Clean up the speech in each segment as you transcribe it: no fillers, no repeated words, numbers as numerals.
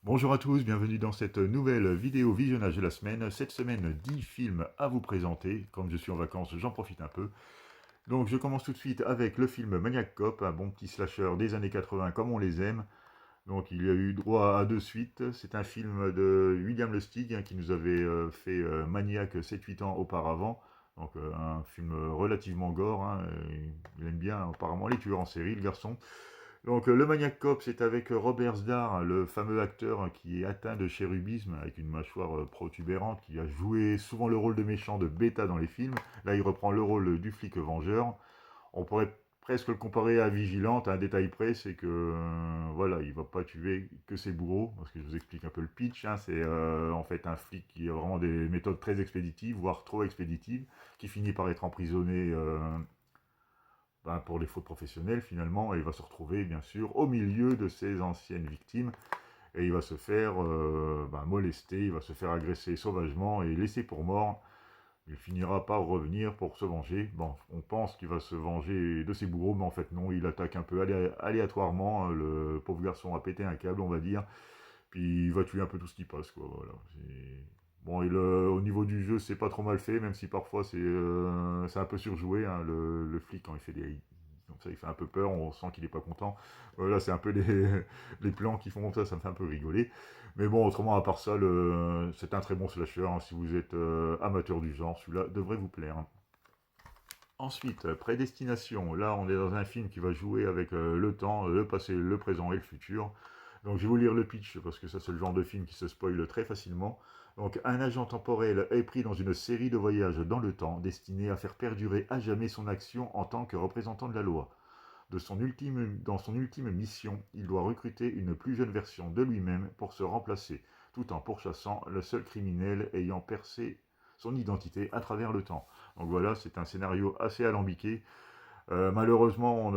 Bonjour à tous, bienvenue dans cette nouvelle vidéo visionnage de la semaine. Cette semaine, 10 films à vous présenter. Comme je suis en vacances, j'en profite un peu. Donc je commence tout de suite avec le film Maniac Cop, un bon petit slasher des années 80 comme on les aime. Donc il y a eu droit à deux suites. C'est un film de William Lustig qui nous avait fait Maniac 7-8 ans auparavant. Donc un film relativement gore, hein. Il aime bien apparemment les tueurs en série, le garçon. Donc le Maniac Cop, c'est avec Robert Sdar, le fameux acteur qui est atteint de chérubisme, avec une mâchoire protubérante, qui a joué souvent le rôle de méchant de Beta dans les films. Là, il reprend le rôle du flic vengeur. On pourrait presque le comparer à Vigilante. Un détail près, c'est que voilà, il va pas tuer que ses bourreaux, parce que je vous explique un peu le pitch, hein. C'est en fait un flic qui a vraiment des méthodes très expéditives, voire trop expéditives, qui finit par être emprisonné pour les fautes professionnelles finalement, et il va se retrouver bien sûr au milieu de ses anciennes victimes, et il va se faire molester, il va se faire agresser sauvagement et laisser pour mort. Il finira par revenir pour se venger. Bon, on pense qu'il va se venger de ses bourreaux, mais en fait non, il attaque un peu aléatoirement. Le pauvre garçon a pété un câble, on va dire, puis il va tuer un peu tout ce qui passe, quoi. Voilà. Bon, au niveau du jeu, c'est pas trop mal fait, même si parfois c'est un peu surjoué, hein. Le flic, quand il fait des. Donc ça, il fait un peu peur, on sent qu'il est pas content. Là, c'est un peu les plans qui font comme ça me fait un peu rigoler. Mais bon, autrement, à part ça, c'est un très bon slasher, hein. Si vous êtes amateur du genre, celui-là devrait vous plaire. Ensuite, Prédestination. Là, on est dans un film qui va jouer avec le temps, le passé, le présent et le futur. Donc, je vais vous lire le pitch parce que ça, c'est le genre de film qui se spoile très facilement. Donc, un agent temporel est pris dans une série de voyages dans le temps destinés à faire perdurer à jamais son action en tant que représentant de la loi. Dans son ultime mission, il doit recruter une plus jeune version de lui-même pour se remplacer, tout en pourchassant le seul criminel ayant percé son identité à travers le temps. Donc voilà, c'est un scénario assez alambiqué. Malheureusement,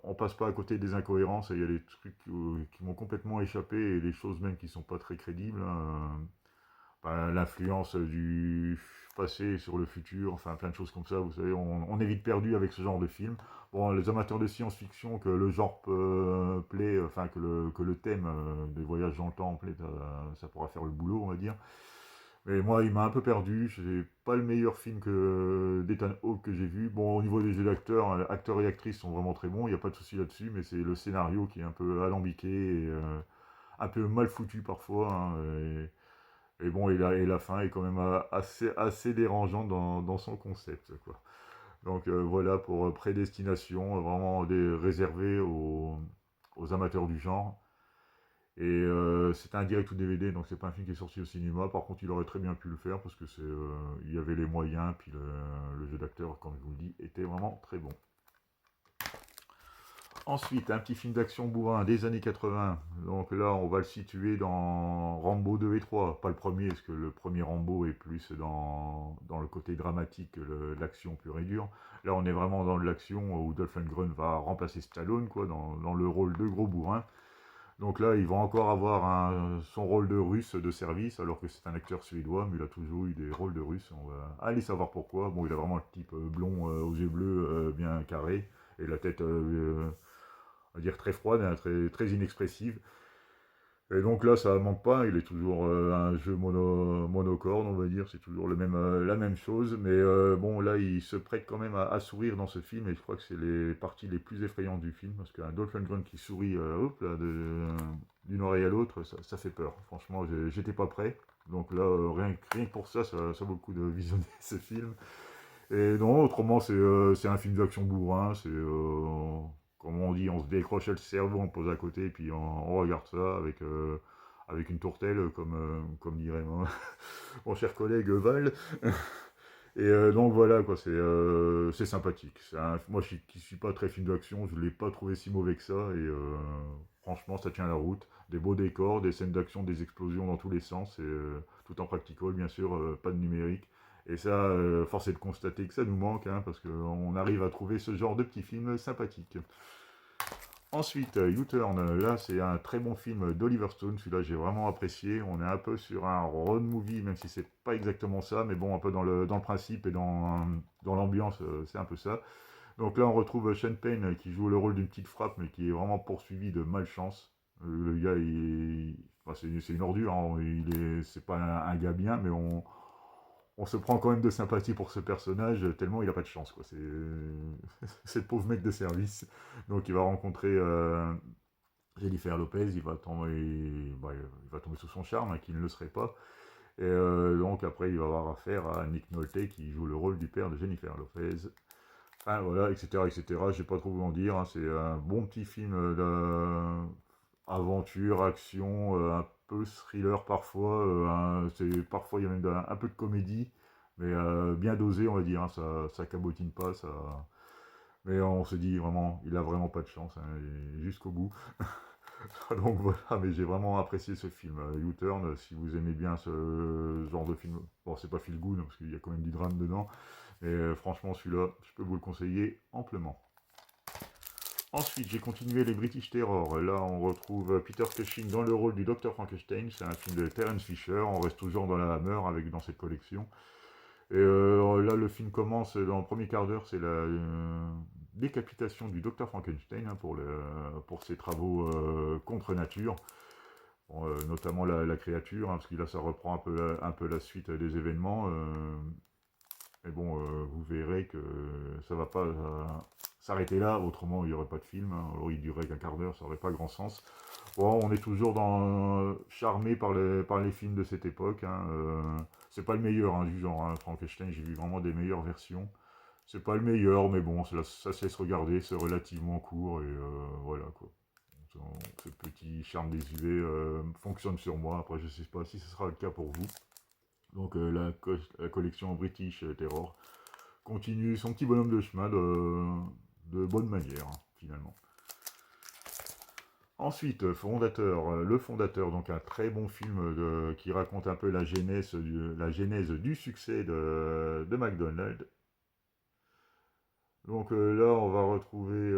on passe pas à côté des incohérences. Il y a des trucs qui m'ont complètement échappé et des choses même qui sont pas très crédibles, hein. L'influence du passé sur le futur, enfin plein de choses comme ça, vous savez, on est vite perdu avec ce genre de film. Bon, les amateurs de science-fiction, que le genre plaît, enfin que le thème des voyages dans le temps plaît, ça pourra faire le boulot, on va dire. Mais moi, il m'a un peu perdu. C'est pas le meilleur film d'Ethan Hawke que j'ai vu. Bon, au niveau des jeux d'acteurs, acteurs et actrices sont vraiment très bons, il n'y a pas de souci là-dessus, mais c'est le scénario qui est un peu alambiqué et un peu mal foutu parfois, hein. Et bon, et la fin est quand même assez dérangeante dans son concept, quoi. Donc voilà pour Prédestination, vraiment réservé aux amateurs du genre. Et c'était un direct ou DVD, donc c'est pas un film qui est sorti au cinéma. Par contre, il aurait très bien pu le faire parce que il y avait les moyens, puis le jeu d'acteur, comme je vous le dis, était vraiment très bon. Ensuite, un petit film d'action bourrin des années 80. Donc là, on va le situer dans Rambo 2 et 3. Pas le premier, parce que le premier Rambo est plus dans le côté dramatique, l'action pure et dure. Là, on est vraiment dans de l'action où Dolph Lundgren va remplacer Stallone, quoi, dans le rôle de gros bourrin. Donc là, il va encore avoir son rôle de russe de service, alors que c'est un acteur suédois, mais il a toujours eu des rôles de russe. On va aller savoir pourquoi. Bon, il a vraiment le type blond aux yeux bleus, bien carré, et la tête, on va dire, très froide, hein, très inexpressive. Et donc là, ça manque pas, il est toujours un jeu monocorde, on va dire, c'est toujours la même chose, mais bon, là, il se prête quand même à sourire dans ce film, et je crois que c'est les parties les plus effrayantes du film, parce qu'un Dolph Lundgren qui sourit, hop, là, d'une oreille à l'autre, ça fait peur. Franchement, j'étais pas prêt, donc là, rien que pour ça, ça vaut le coup de visionner ce film. Et non, autrement, c'est un film d'action bourrin, comme on dit, on se décroche le cerveau, on pose à côté, et puis on regarde ça avec une tourtelle, comme dirait mon cher collègue Val. Et donc voilà, quoi, c'est sympathique. Moi, qui suis pas très film d'action, je l'ai pas trouvé si mauvais que ça, et franchement, ça tient la route. Des beaux décors, des scènes d'action, des explosions dans tous les sens, et tout en practical, bien sûr, pas de numérique. Et ça, force est de constater que ça nous manque, hein, parce qu'on arrive à trouver ce genre de petits films sympathiques. Ensuite, U-Turn, là c'est un très bon film d'Oliver Stone, celui-là j'ai vraiment apprécié. On est un peu sur un road movie, même si c'est pas exactement ça, mais bon, un peu dans le principe et dans l'ambiance, c'est un peu ça. Donc là on retrouve Sean Penn qui joue le rôle d'une petite frappe, mais qui est vraiment poursuivi de malchance. Le gars, enfin, c'est une ordure, hein, c'est pas un gars bien, mais on se prend quand même de sympathie pour ce personnage, tellement il a pas de chance, quoi. C'est le pauvre mec de service. Donc il va rencontrer Jennifer Lopez, il va tomber sous son charme, hein, qui ne le serait pas. Et donc après, il va avoir affaire à Nick Nolte qui joue le rôle du père de Jennifer Lopez. Enfin voilà, etc., etc. Je sais pas trop vous en dire, hein. C'est un bon petit film d'aventure, action, un peu thriller parfois. Parfois il y a même un peu de comédie, mais bien dosé, on va dire, hein. Ça cabotine pas, ça. Mais on se dit vraiment, il a vraiment pas de chance, hein, jusqu'au bout. Donc voilà, mais j'ai vraiment apprécié ce film. U-Turn, si vous aimez bien ce genre de film, bon, c'est pas feel good, parce qu'il y a quand même du drame dedans, mais franchement, celui-là, je peux vous le conseiller amplement. Ensuite, j'ai continué les British Terror. Là, on retrouve Peter Cushing dans le rôle du Dr. Frankenstein. C'est un film de Terence Fisher. On reste toujours dans la Hammer dans cette collection. Et là, le film commence dans le premier quart d'heure. C'est la décapitation du Dr. Frankenstein, hein, pour ses travaux contre nature. Bon, notamment la créature, hein, parce que là, ça reprend un peu la suite des événements. Mais bon, vous verrez que ça va pas s'arrêter là, autrement il n'y aurait pas de film, hein. Alors il durerait qu'un quart d'heure, ça n'aurait pas grand sens. Bon, on est toujours charmé par les films de cette époque, hein. C'est pas le meilleur, hein, du genre, hein. Frankenstein, j'ai vu vraiment des meilleures versions. C'est pas le meilleur, mais bon, ça se laisse regarder, c'est relativement court, et voilà quoi. Ce petit charme désuet fonctionne sur moi. Après, je sais pas si ce sera le cas pour vous. Donc la collection British Terror continue son petit bonhomme de chemin de bonne manière, hein, finalement. Ensuite, le fondateur, donc un très bon film qui raconte un peu la genèse du succès de McDonald's. Donc là, on va retrouver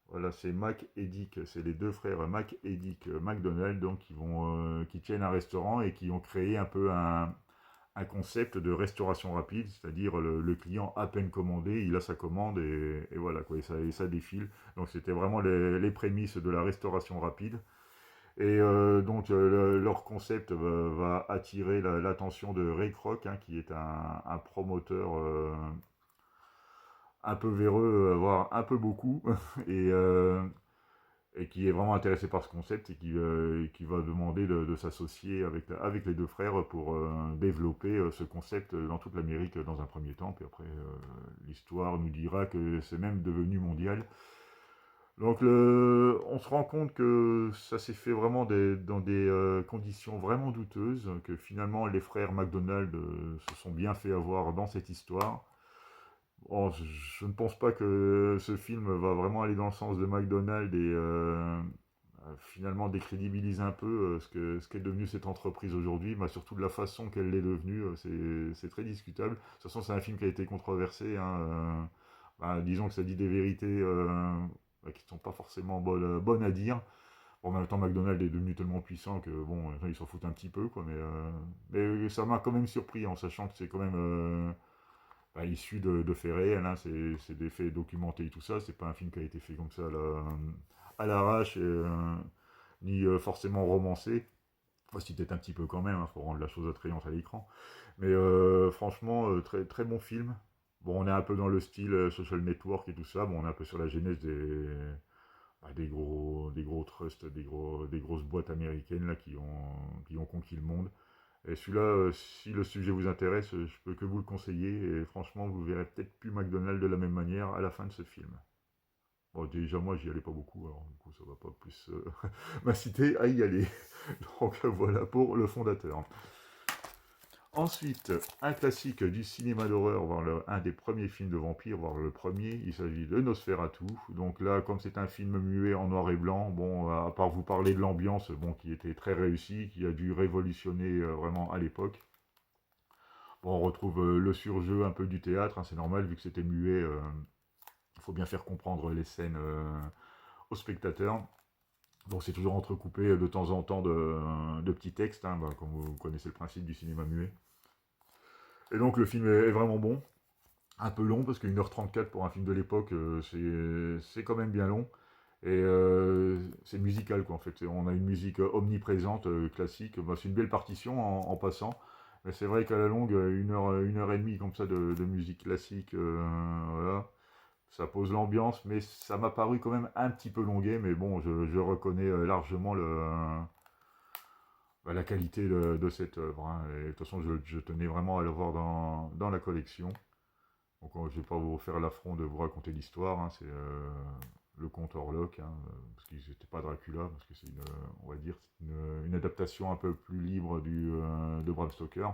voilà, c'est Mac et Dick, c'est les deux frères Mac et Dick McDonald, donc qui tiennent un restaurant et qui ont créé un peu un concept de restauration rapide, c'est-à-dire le client à peine commandé, il a sa commande et voilà quoi, et ça défile. Donc c'était vraiment les prémices de la restauration rapide. Et donc leur concept va attirer l'attention de Ray Kroc, hein, qui est un promoteur un peu véreux, voire un peu beaucoup, et, euh, et qui est vraiment intéressé par ce concept et qui va demander de s'associer avec les deux frères pour développer ce concept dans toute l'Amérique dans un premier temps. Puis après, l'histoire nous dira que c'est même devenu mondial. Donc on se rend compte que ça s'est fait vraiment dans des conditions vraiment douteuses, que finalement les frères McDonald se sont bien fait avoir dans cette histoire. Bon, je ne pense pas que ce film va vraiment aller dans le sens de McDonald's et finalement décrédibilise un peu ce qu'est devenu cette entreprise aujourd'hui, mais surtout de la façon qu'elle l'est devenue, c'est très discutable. De toute façon, c'est un film qui a été controversé, hein, disons que ça dit des vérités qui ne sont pas forcément bonnes à dire. Bon, en même temps, McDonald's est devenu tellement puissant que bon, ils s'en foutent un petit peu, quoi, mais ça m'a quand même surpris en sachant que c'est quand même issu de faits réels, hein. C'est des faits documentés et tout ça, c'est pas un film qui a été fait comme ça à l'arrache, ni forcément romancé. Enfin, si peut-être un petit peu quand même, il faut rendre la chose attrayante à l'écran. Mais franchement, très, très bon film. Bon, on est un peu dans le style Social Network et tout ça. Bon, on est un peu sur la genèse des gros trusts, des grosses boîtes américaines là, qui ont conquis le monde. Et celui-là, si le sujet vous intéresse, je peux que vous le conseiller. Et franchement, vous verrez peut-être plus McDonald's de la même manière à la fin de ce film. Bon, déjà, moi, j'y allais pas beaucoup, alors du coup, ça va pas plus m'inciter à y aller. Donc voilà pour le fondateur. Ensuite, un classique du cinéma d'horreur, un des premiers films de vampires, voire le premier, il s'agit de Nosferatu. Donc là, comme c'est un film muet en noir et blanc, bon, à part vous parler de l'ambiance, bon, qui était très réussie, qui a dû révolutionner vraiment à l'époque. Bon, on retrouve le surjeu un peu du théâtre, hein, c'est normal, vu que c'était muet, il faut bien faire comprendre les scènes aux spectateurs. Bon, c'est toujours entrecoupé de temps en temps de petits textes, hein, comme vous connaissez le principe du cinéma muet. Et donc le film est vraiment bon, un peu long parce que 1h34 pour un film de l'époque, c'est quand même bien long. Et c'est musical, quoi, en fait. On a une musique omniprésente, classique. Bah, c'est une belle partition en passant. Mais c'est vrai qu'à la longue, une heure et demie comme ça de musique classique, voilà, ça pose l'ambiance, mais ça m'a paru quand même un petit peu longuet. Mais bon, je reconnais largement bah, la qualité de cette œuvre, hein. Et de toute façon, je tenais vraiment à l'avoir dans la collection. Donc, je ne vais pas vous faire l'affront de vous raconter l'histoire, hein. C'est le comte Orlok, hein, parce que c'était pas Dracula, parce que c'est on va dire, c'est une adaptation un peu plus libre de Bram Stoker.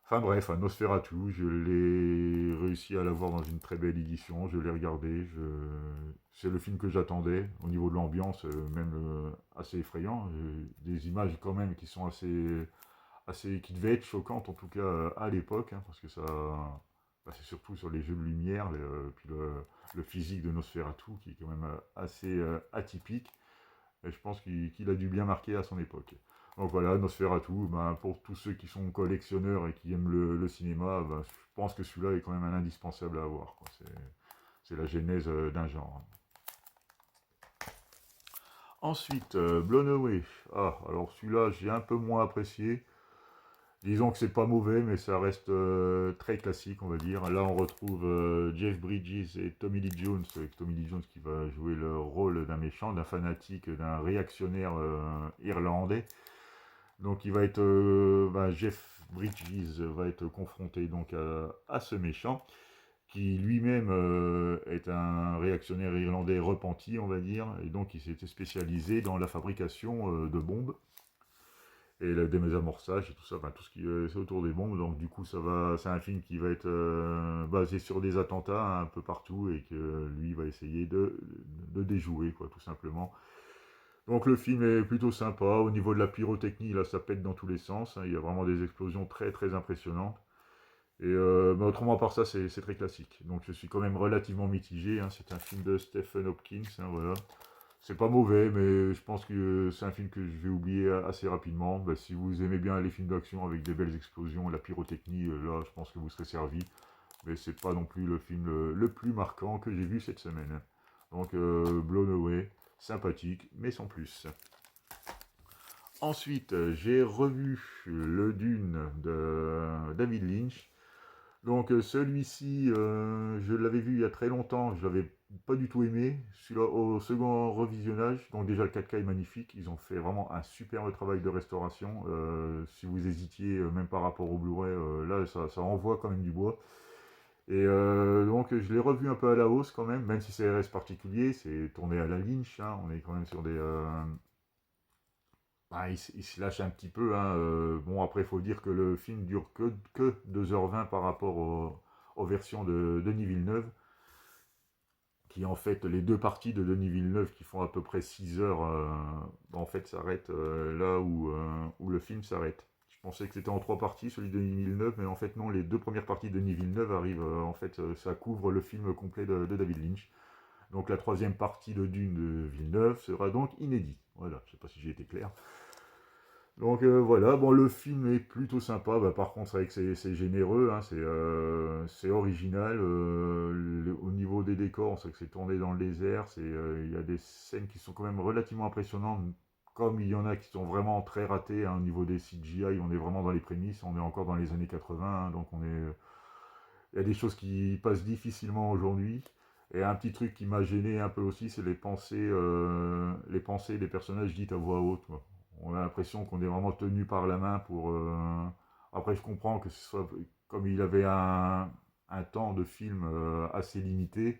Enfin bref, un Nosferatu, je l'ai réussi à l'avoir dans une très belle édition, je l'ai regardé, c'est le film que j'attendais, au niveau de l'ambiance, même assez effrayant, des images quand même qui sont qui devaient être choquantes en tout cas à l'époque, hein, parce que ça, bah, c'est surtout sur les jeux de lumière, puis le physique de Nosferatu qui est quand même assez atypique, et je pense qu'il a dû bien marquer à son époque. Donc voilà, Nosferatu, ben, pour tous ceux qui sont collectionneurs et qui aiment le cinéma, ben, je pense que celui-là est quand même un indispensable à avoir, quoi. C'est la genèse d'un genre. Ensuite, Blown Away. Ah, alors celui-là, j'ai un peu moins apprécié. Disons que c'est pas mauvais, mais ça reste très classique, on va dire. Là, on retrouve Jeff Bridges et Tommy Lee Jones, avec Tommy Lee Jones qui va jouer le rôle d'un méchant, d'un fanatique, d'un réactionnaire irlandais. Donc, il va être, Jeff Bridges va être confronté donc à ce méchant, qui lui-même est un réactionnaire irlandais repenti, on va dire, et donc il s'était spécialisé dans la fabrication de bombes et le désamorçage et tout ça, enfin tout ce qui c'est autour des bombes. Donc du coup, c'est un film qui va être basé sur des attentats, hein, un peu partout, et que lui va essayer de déjouer, quoi, tout simplement. Donc le film est plutôt sympa. Au niveau de la pyrotechnie, là, ça pète dans tous les sens, hein. Il y a vraiment des explosions très très impressionnantes. Et mais autrement, à part ça, c'est très classique. Donc je suis quand même relativement mitigé, hein. C'est un film de Stephen Hopkins, hein, voilà. C'est pas mauvais, mais je pense que c'est un film que je vais oublier assez rapidement. Bah, si vous aimez bien les films d'action avec des belles explosions, la pyrotechnie, là, je pense que vous serez servi. Mais c'est pas non plus le film le plus marquant que j'ai vu cette semaine. Donc, Blown Away, sympathique, mais sans plus. Ensuite, j'ai revu le Dune de David Lynch. Donc celui-ci, je l'avais vu il y a très longtemps, je l'avais pas du tout aimé. Celui-là, au second revisionnage, donc déjà le 4K est magnifique, ils ont fait vraiment un superbe travail de restauration. Si vous hésitiez, même par rapport au Blu-ray, là ça envoie quand même du bois. Et donc je l'ai revu un peu à la hausse quand même si c'est reste particulier, c'est tourné à la Lynch, hein, on est quand même sur des... il se lâche un petit peu, hein. Bon, après, il faut dire que le film dure que 2h20 par rapport aux versions de Denis Villeneuve, qui en fait, les deux parties de Denis Villeneuve qui font à peu près 6 heures, en fait, s'arrêtent là où le film s'arrête. Je pensais que c'était en trois parties, celui de Denis Villeneuve, mais en fait, non, les deux premières parties de Denis Villeneuve arrivent, en fait, ça couvre le film complet de David Lynch. Donc la troisième partie de Dune de Villeneuve sera donc inédit. Voilà, je sais pas si j'ai été clair. Donc voilà, bon, le film est plutôt sympa. Bah, par contre, c'est vrai que c'est généreux, hein, c'est original. Au niveau des décors, on sait que c'est tourné dans le désert. Il y a des scènes qui sont quand même relativement impressionnantes, comme il y en a qui sont vraiment très ratées, hein, au niveau des CGI. On est vraiment dans les prémices, on est encore dans les années 80, hein, donc il y a des choses qui passent difficilement aujourd'hui. Et un petit truc qui m'a gêné un peu aussi, c'est les pensées des personnages dites à voix haute, quoi. On a l'impression qu'on est vraiment tenu par la main pour... Après, je comprends que ce soit... Comme il avait un temps de film assez limité,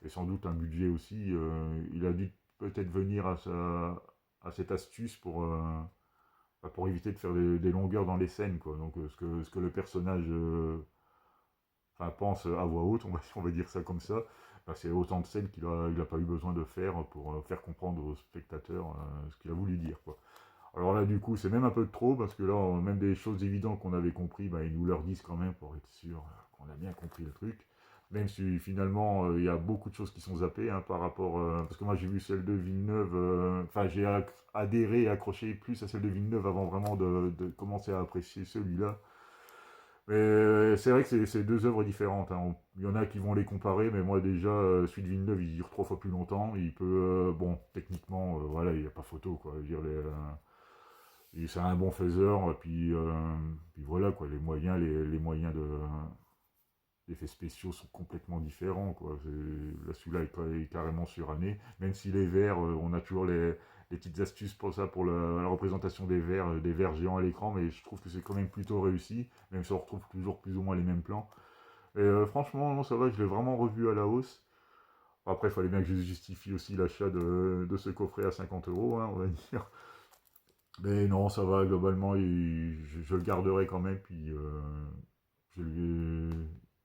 et sans doute un budget aussi, il a dû peut-être venir à cette astuce pour éviter de faire des longueurs dans les scènes, quoi. Donc, ce que le personnage pense à voix haute, on va dire ça comme ça, bah, c'est autant de scènes il a pas eu besoin de faire pour faire comprendre aux spectateurs ce qu'il a voulu dire, quoi. Alors là, du coup, c'est même un peu trop, parce que là, même des choses évidentes qu'on avait compris, bah, ils nous leur disent quand même pour être sûr qu'on a bien compris le truc. Même si finalement, il y a beaucoup de choses qui sont zappées, hein, par rapport... parce que moi, j'ai vu celle de Villeneuve, j'ai adhéré et accroché plus à celle de Villeneuve avant vraiment de commencer à apprécier celui-là. Mais c'est vrai que c'est deux œuvres différentes, hein. Il y en a qui vont les comparer, mais moi déjà, celui de Villeneuve, il dure 3 fois plus longtemps. Il peut, bon, techniquement, voilà, il n'y a pas photo, quoi. Je veux dire, c'est un bon faiseur, puis voilà, quoi. Les moyens, les moyens d'effets spéciaux sont complètement différents, quoi. Là, celui-là est carrément suranné. Même si les verts, on a toujours les petites astuces pour ça, pour la représentation des verts géants à l'écran, mais je trouve que c'est quand même plutôt réussi, même si on retrouve toujours plus ou moins les mêmes plans. Et franchement, non, ça va, je l'ai vraiment revu à la hausse. Après, il fallait bien que je justifie aussi l'achat de ce coffret à 50 euros, hein, on va dire. Mais non, ça va, globalement, je le garderai quand même, puis je lui ai,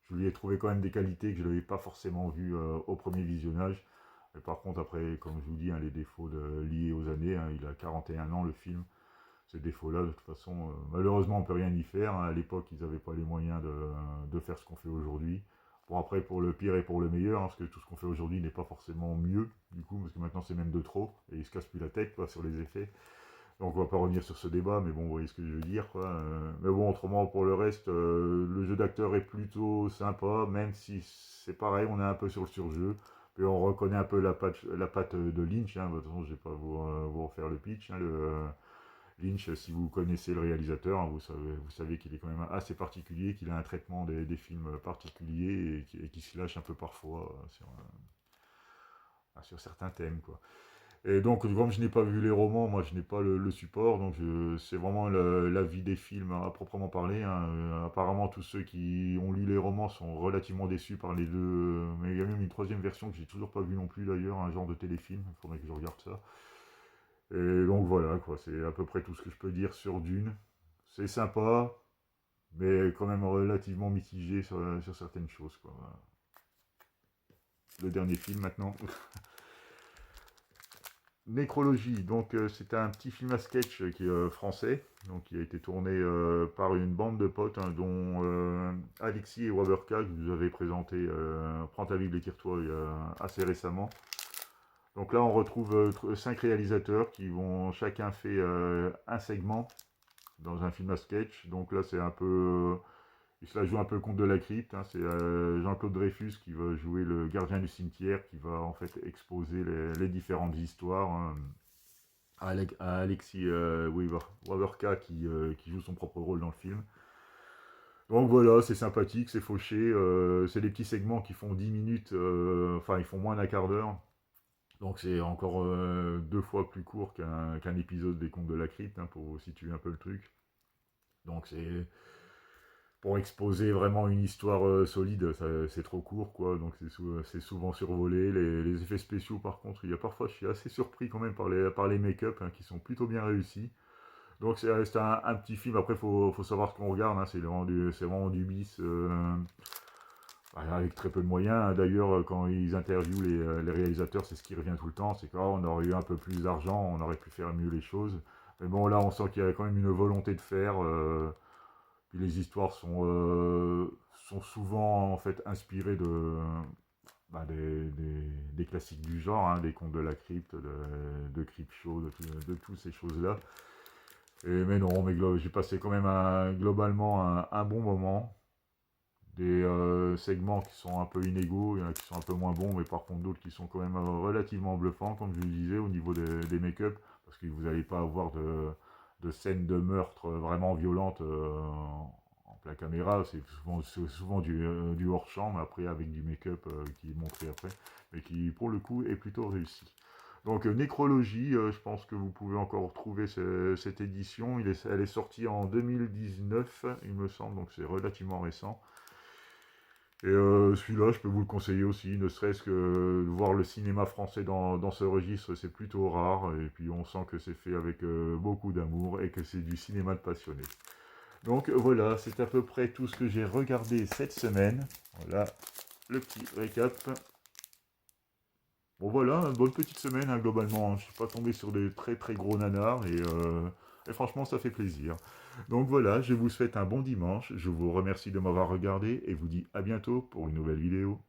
je lui ai trouvé quand même des qualités que je n'avais pas forcément vues au premier visionnage. Mais par contre, après, comme je vous dis, hein, les défauts liés aux années, hein, il a 41 ans le film, ces défauts-là, de toute façon, malheureusement, on ne peut rien y faire, hein. À l'époque, ils n'avaient pas les moyens de faire ce qu'on fait aujourd'hui. Bon, après, pour le pire et pour le meilleur, hein, parce que tout ce qu'on fait aujourd'hui n'est pas forcément mieux, du coup, parce que maintenant c'est même de trop, et ils se cassent plus la tête, quoi, sur les effets. Donc on va pas revenir sur ce débat, mais bon, vous voyez ce que je veux dire, quoi. Mais bon, autrement, pour le reste, le jeu d'acteur est plutôt sympa, même si c'est pareil, on est un peu sur le surjeu. Puis on reconnaît un peu la patte de Lynch, hein. De toute façon, je vais pas vous refaire le pitch, hein. Lynch, si vous connaissez le réalisateur, hein, vous savez qu'il est quand même assez particulier, qu'il a un traitement des films particulier et qui se lâche un peu parfois sur certains thèmes, quoi. Et donc, comme je n'ai pas vu les romans, moi je n'ai pas le support, donc c'est vraiment l'avis des films à proprement parler, hein. Apparemment, tous ceux qui ont lu les romans sont relativement déçus par les deux. Mais il y a même une troisième version que j'ai toujours pas vue non plus d'ailleurs, un genre de téléfilm, il faudrait que je regarde ça. Et donc voilà, quoi, c'est à peu près tout ce que je peux dire sur Dune. C'est sympa, mais quand même relativement mitigé sur certaines choses, quoi. Voilà. Le dernier film maintenant. Nécrologie, donc c'est un petit film à sketch qui est français, donc qui a été tourné par une bande de potes, hein, dont Alexis et Waberka, que vous avez présenté Prends ta Bible et tire-toi assez récemment. Donc là on retrouve 5 réalisateurs qui vont chacun fait un segment dans un film à sketch. Donc là c'est un peu il se la joue un peu le conte de la crypte, hein. C'est Jean-Claude Dreyfus qui va jouer le gardien du cimetière, qui va en fait exposer les différentes histoires, hein, à Alexis Wawerka qui joue son propre rôle dans le film. Donc voilà, c'est sympathique, c'est fauché, c'est des petits segments qui font 10 minutes, enfin ils font moins d'un quart d'heure. Donc c'est encore 2 fois plus court qu'un épisode des contes de la crypte, hein, pour situer un peu le truc. Donc c'est pour exposer vraiment une histoire solide, c'est trop court, quoi. Donc c'est souvent survolé. Les effets spéciaux, par contre, il y a parfois, je suis assez surpris quand même par les make-up, hein, qui sont plutôt bien réussis. Donc c'est un petit film. Après, faut savoir ce qu'on regarde, hein. C'est vraiment du bis, avec très peu de moyens, hein. D'ailleurs, quand ils interviewent les réalisateurs, c'est ce qui revient tout le temps. C'est qu'on aurait eu un peu plus d'argent, on aurait pu faire mieux les choses. Mais bon, là, on sent qu'il y a quand même une volonté de faire. Puis les histoires sont souvent en fait inspirées des classiques du genre, hein, des contes de la crypte, de Creepshow, de toutes ces choses-là. Mais non, j'ai passé quand même globalement un bon moment. Des segments qui sont un peu inégaux, il y en a qui sont un peu moins bons, mais par contre d'autres qui sont quand même relativement bluffants, comme je vous le disais, au niveau des make-up, parce que vous n'allez pas avoir de scènes de meurtre vraiment violentes en plein caméra. C'est souvent du hors-champ, mais après avec du make-up qui est montré après, mais qui pour le coup est plutôt réussi. Donc Nécrologie, je pense que vous pouvez encore retrouver cette édition. Elle est sortie en 2019, il me semble, donc c'est relativement récent. Et celui-là, je peux vous le conseiller aussi, ne serait-ce que voir le cinéma français dans ce registre, c'est plutôt rare. Et puis on sent que c'est fait avec beaucoup d'amour et que c'est du cinéma de passionné. Donc voilà, c'est à peu près tout ce que j'ai regardé cette semaine. Voilà, le petit récap. Bon voilà, une bonne petite semaine, hein, globalement, hein. Je suis pas tombé sur des très très gros nanars et franchement ça fait plaisir. Donc voilà, je vous souhaite un bon dimanche, je vous remercie de m'avoir regardé et vous dis à bientôt pour une nouvelle vidéo.